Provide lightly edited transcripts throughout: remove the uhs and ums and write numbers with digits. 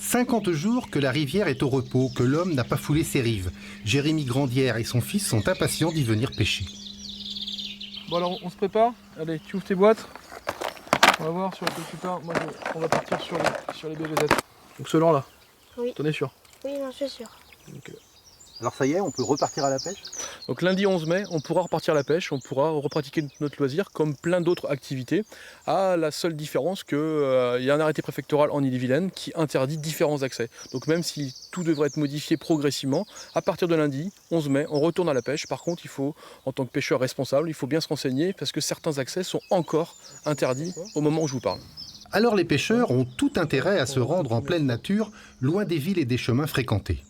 50 jours que la rivière est au repos, que l'homme n'a pas foulé ses rives. Jérémy Grandière et son fils sont impatients d'y venir pêcher. Bon alors on se prépare. Allez, tu ouvres tes boîtes. On va voir sur lequel tu pars. Moi on va partir sur les BGZ. Donc ceux-là là. Oui. T'en es sûr? Oui, j'en suis sûr. Donc, Alors ça y est, on peut repartir à la pêche? Donc lundi 11 mai, on pourra repartir à la pêche, on pourra repratiquer notre loisir comme plein d'autres activités, à la seule différence qu'il y a un arrêté préfectoral en Ille-et-Vilaine qui interdit différents accès. Donc même si tout devrait être modifié progressivement, à partir de lundi 11 mai, on retourne à la pêche. Par contre, il faut, en tant que pêcheur responsable, il faut bien se renseigner parce que certains accès sont encore interdits au moment où je vous parle. Alors les pêcheurs ont tout intérêt à se rendre en pleine nature, loin des villes et des chemins fréquentés.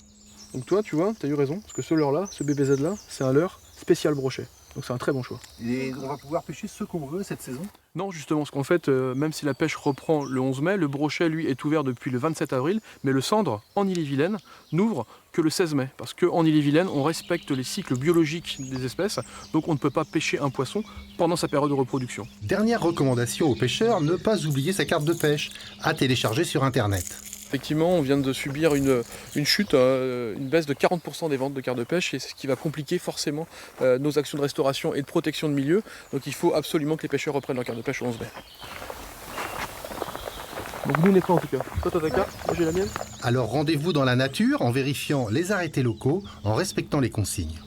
Donc toi, tu vois, tu as eu raison, parce que ce leurre là, ce BBZ là, c'est un leurre spécial brochet. Donc c'est un très bon choix. Et on va pouvoir pêcher ce qu'on veut cette saison? Non, justement, parce qu'en fait, même si la pêche reprend le 11 mai, le brochet, lui, est ouvert depuis le 27 avril, mais le cendre, en Ille-et-Vilaine, n'ouvre que le 16 mai. Parce qu'en Ille-et-Vilaine, on respecte les cycles biologiques des espèces, donc on ne peut pas pêcher un poisson pendant sa période de reproduction. Dernière recommandation aux pêcheurs, ne pas oublier sa carte de pêche, à télécharger sur Internet. Effectivement, on vient de subir une chute, une baisse de 40% des ventes de cartes de pêche, et ce qui va compliquer forcément nos actions de restauration et de protection de milieu. Donc il faut absolument que les pêcheurs reprennent leur carte de pêche au 11 mai. Donc nous on est prêts en tout cas. Toi t'as ta carte, moi j'ai la mienne. Alors rendez-vous dans la nature en vérifiant les arrêtés locaux, en respectant les consignes.